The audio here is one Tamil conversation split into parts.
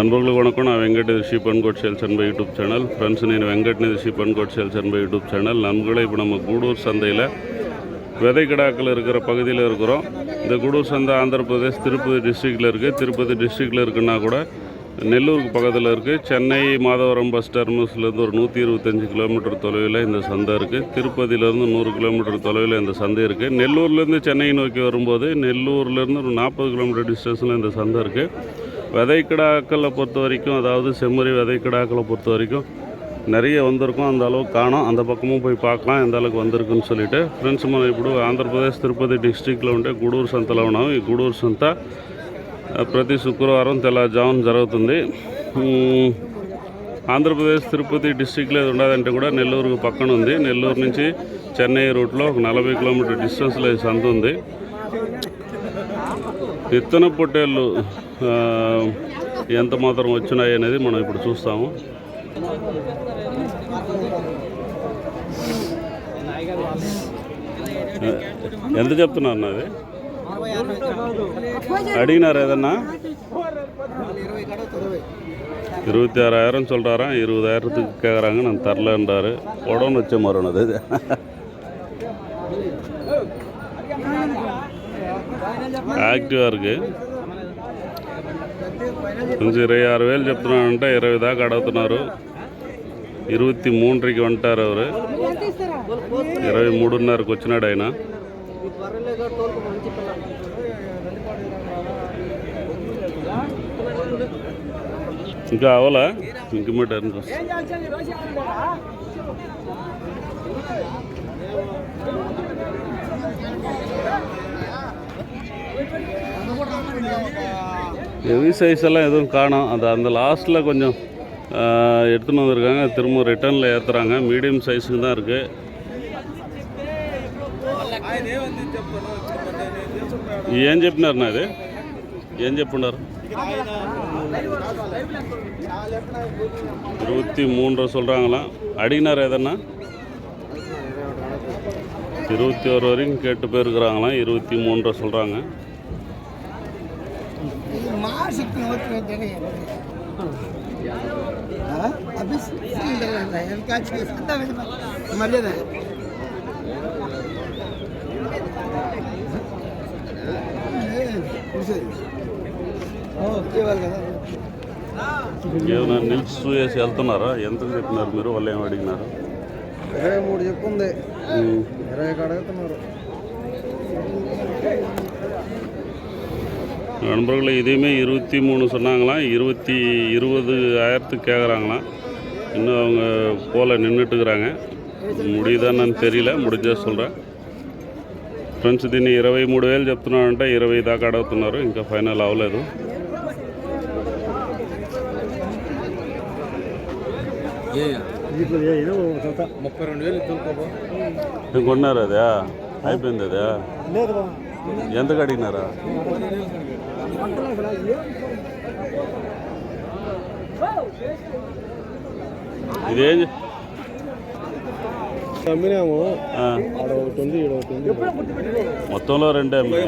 நண்பர்களுக்கு வணக்கம். நான் வெங்கட், இது sheep and goat sales and buy YouTube channel. Friends, నేను வெங்கட்னு, இது sheep and goat sales and buy YouTube channel. நண்பர்களே, இப்போ நம்ம கூடூர் சந்தையில் விதை கிடாக்கள் இருக்கிற பகுதியில் இருக்கிறோம். இந்த கூடூர் சந்தை ஆந்திர பிரதேஷ் திருப்பதி டிஸ்ட்ரிக்டில் இருக்குது. திருப்பதி டிஸ்ட்ரிக்டில் இருக்குன்னா கூட நெல்லூருக்கு பக்கத்தில் இருக்குது. சென்னை மாதவரம் பஸ் டெர்மினஸ்லேருந்து ஒரு 125 கிலோமீட்டர் தொலைவில் இந்த சந்தை இருக்குது. திருப்பதியிலேருந்து 100 கிலோமீட்டர் தொலைவில் இந்த சந்தை இருக்குது. நெல்லூர்லேருந்து சென்னை நோக்கி வரும்போது நெல்லூர்லேருந்து ஒரு 40 கிலோமீட்டர் டிஸ்டன்ஸில் இந்த சந்தை இருக்குது. விதைக்கிடாக்களை பொறுத்த வரைக்கும், அதாவது செம்மறி விதைக்கிடாக்களை பொறுத்த வரைக்கும் நிறைய வந்திருக்கும். அந்த அளவுக்கு காணும். அந்த பக்கமும் போய் பார்க்கலாம் எந்த அளவுக்கு வந்திருக்குன்னு சொல்லிட்டு. ఫ్రెండ్స్, మనం ఇప్పుడు ఆంధ్రప్రదేశ్ తిరుపతి డిస్ట్రిక్ట్లో ఉంటే గూడూరు సంతలో ఉన్నాం. ఈ గూడూరు సంత ప్రతి శుక్రవారం తెల్లవారుజామున జరుగుతుంది. ఆంధ్రప్రదేశ్ తిరుపతి డిస్ట్రిక్ట్లో ఏది ఉండదంటే కూడా నెల్లూరుకు పక్కన ఉంది. నెల్లూరు నుంచి చెన్నై రూట్లో ఒక 40 కిలోమీటర్ డిస్టెన్స్లో ఈ సంత ఉంది. విత్తన పొట్టేళ్ళు ఎంత మాత్రం వచ్చినాయి అనేది మనం ఇప్పుడు చూస్తాము. ఎంత చెప్తున్నారు అన్నది? అడిగినారు ఏదన్నా? 26,000 சொல்கிறாரா? 20,000 கேட்குறாங்க. நான் தரலன்றாரு. உடனே வச்ச மரம் அது. యాక్టివ్గా இருக்குது. కొంచెం 26,000 చెప్తున్నానంటే 20 దాకా అడుగుతున్నారు. 23కి ఉంటారు ఎవరు. 23:30కి వచ్చినాడు ఆయన. ఇంకా అవలా ఇంకమీటర్ ஹெவி சைஸ் எல்லாம் எதுவும் காணும். அந்த லாஸ்ட்டில் கொஞ்சம் எடுத்துன்னு வந்திருக்காங்க. திரும்ப ரிட்டர்னில் ஏற்றுறாங்க. மீடியம் சைஸுக்கு தான் இருக்குது. ఏం చెప్పినారు నాది? ఏం చెప్పున్నారు? 23 சொல்கிறாங்களாம். அடினார் எதனா 21 வரைக்கும் கேட்டு போயிருக்கிறாங்களாம். 23 சொல்கிறாங்க. ఏమన్నా నిల్చి చూసి వెళ్తున్నారా? ఎంత చెప్పినారు మీరు? వాళ్ళు ఏమి అడిగినారు? 23 చెప్పుంది. 20 అడుగుతున్నారు. நண்பர்களை இதையுமே 23 சொன்னாங்களாம். 20,000 கேட்குறாங்களாம். இன்னும் அவங்க போல நின்றுட்டுக்கிறாங்க. முடியுதான்னு தெரியல. முடிஞ்சா சொல்கிறேன். ఫ్రెండ్స్, దీన్ని 23,000 చెప్తున్నారంటే 20 దాకా అడుగుతున్నారు. ఇంకా ఫైనల్ అవ్వలేదు. కొన్నారు అదే? అయిపోయింది అదే? ఎంతకు అడిగినారా? ఇదేం అమ్మినాము. మొత్తంలో 2 అమ్మాయి.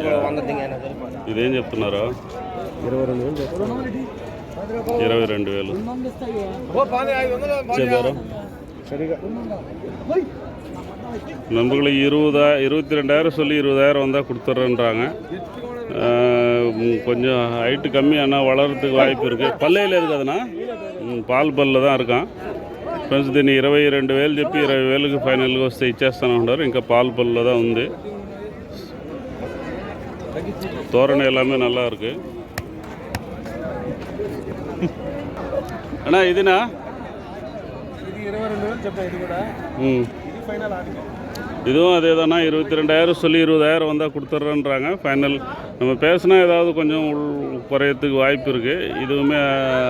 ఇదేం చెప్తున్నారు? 22,000 చెప్పారు. நம்மளுக்கு 22,000 சொல்லி 20,000 வந்தால் கொடுத்துட்றேன்றாங்க. கொஞ்சம் ஹைட்டு கம்மி, ஆனால் வளர்கிறதுக்கு வாய்ப்பு இருக்குது. பல்லையில் இருக்காதுண்ணா, పాల్ పళ్ళు தான் இருக்கான். ఫ్రెండ్స్, దీన్ని 22,000 చెప్పి 20,000కి ఫైనల్గా వస్తే ఇచ్చేస్తాను ఉంటారు. ఇంకా పాల్ పళ్ళు தான் ఉంది. தோரணை எல்லாமே நல்லா இருக்கு. அண்ணா இதுண்ணா இதுவும் அதே தானா? 22,000 சொல்லி 20,000 வந்தால் கொடுத்துட்றேன்றாங்க. ஃபைனல் நம்ம பேசினா ஏதாவது கொஞ்சம் குறையத்துக்கு வாய்ப்பு இருக்குது. இதுவுமே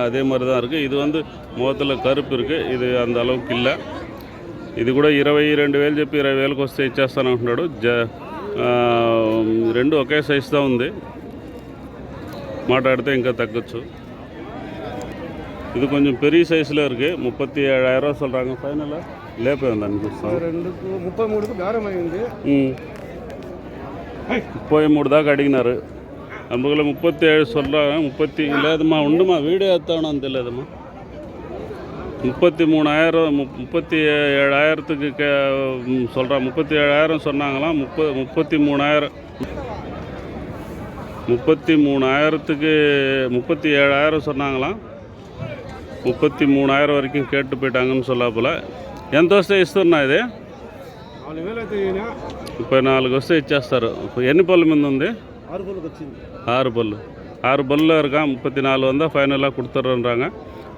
அதே மாதிரி தான் இருக்குது. இது வந்து முகத்தில் கருப்பு இருக்குது. இது அந்த அளவுக்கு இல்லை. ఇది కూడా 22,000 చెప్పి 20,000కి వస్తే ఇచ్చేస్తాను అంటున్నాడు. రెండు ఒకే సైజుతో ఉంది. మాట్లాడితే ఇంకా తగ్గచ్చు. இது கொஞ்சம் பெரிய சைஸில் இருக்குது. 37,000 சொல்கிறாங்க. ஃபைனலாக லேப்பே வந்து அனுப்பிச்சோம். 33க்கு பேரம் அయింది. 33 దాకా అడిగినారు. நம்மள 37 சொல்கிறாங்க. 30 இல்லையாதும்மா உண்டுமா வீடியோ எடுத்தானு தெரியலதும்மா. 33,000 37,000க்கு சொல்கிறா. 37,000 சொன்னாங்களாம். 33,000 33,000க்கு 37,000 சொன்னாங்களாம். 33,000 వరకు கேட்டு పోయిటాங்கன்னு சொல்லாப்புல. ఎంత వస్తే ఇస్తున్నా ఇది? 34 వస్తే ఇచ్చేస్తారు. ఎన్ని పళ్ళ మీద ఉంది? 6 పళ్ళు. 6 పళ్ళు இருக்கா. 34 வந்தால் ஃபைனலாக கொடுத்துட்றாங்க.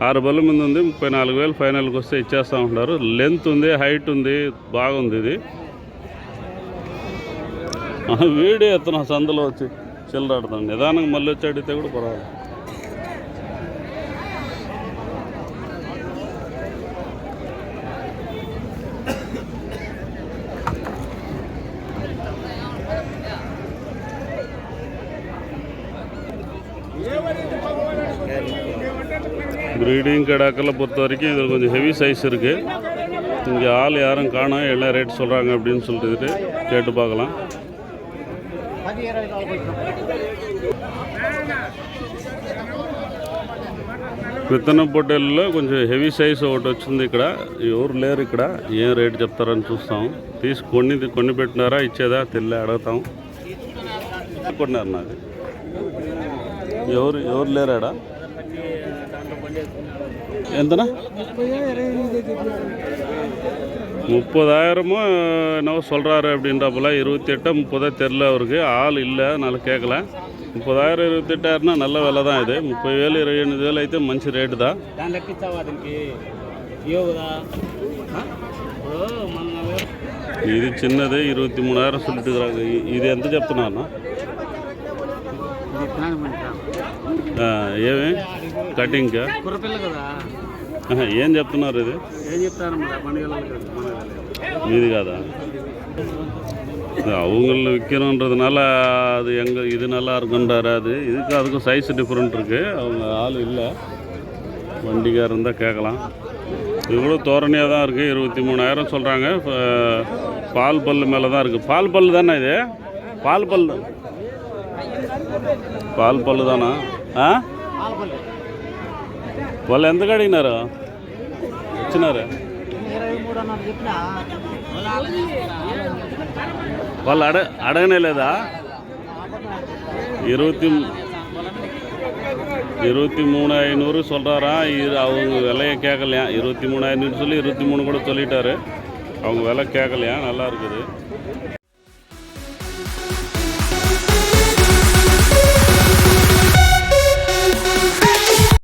6 పళ్ళ మీద ఉంది. 34,000 ఫైనల్కి వస్తే ఇచ్చేస్తూ ఉంటారు. లెంత్ ఉంది, హైట్ ఉంది, బాగుంది ఇది. వీడియో ఎత్తున్నా సందులో వచ్చి చిల్లరాడుతాను. నిదానంగా మళ్ళీ వచ్చి అడిగితే కూడా పర్వాలేదు. ப்ரீடிங் கிடாக்களை பொறுத்த வரைக்கும் இதில் கொஞ்சம் ஹெவி சைஸ் இருக்குது. இங்கே ஆள் யாரும் காணோம், எல்லாம் ரேட் சொல்கிறாங்க அப்படின்னு சொல்லிட்டு கேட்டு பார்க்கலாம். విత్తనం పొట్టేళ్ళలో కొంచెం హెవీ సైజ్ ఒకటి వచ్చింది. ఇక్కడ ఎవరు లేరు. ఇక్కడ ఏం రేటు చెప్తారని చూస్తాం. కొన్ని పెట్టినారా, ఇచ్చేదా తెల్లే అడుగుతాం. కొన్నారు నాకు. ఎవరు లేరాడా? ఎంతనా? 30,000 என்னவோ சொல்கிறாரு அப்படின்றப்பல. 28 30 தெரில அவருக்கு. ஆள் இல்லை, நல்லா கேட்கல. 30,000 28,000னா நல்ல விலை தான் இது. 30,000 28,000 అయితే మంచి రేటు దా. ఇది చిన్నది 23,000 சொல்லிட்டுறாங்க. ఇది ఎంత చెప్తున్నారన్నా? ఏమి కటింగ్కా? ఏం చెప్తున్నారు? ఇది మీది కాదా? அவங்கள விற்கணுன்றதுனால அது இது நல்லா இருக்குன்றாரு. அதுக்கும் சைஸ் டிஃப்ரெண்ட் இருக்குது. அவங்க ஆள் இல்லை, வண்டிக்காரர் இருந்தால் கேட்கலாம். இது கூட தோரணையாக தான் இருக்குது. 23,000 சொல்கிறாங்க. பால் பல் மேலே தான் இருக்குது. பால் பல் தானே இது? பால் పళ్ళు దానా? వాళ్ళు ఎంత అడిగినారు? ఇచ్చినారు? వాళ్ళు అడగనే లేదా? 23,500 சொல்கிறாரா. அவங்க விலையை கேட்கலையா. 23,500 சொல்லி 23 கூட சொல்லிட்டாரு. அவங்க விலை கேட்கலையா. நல்லா இருக்குது.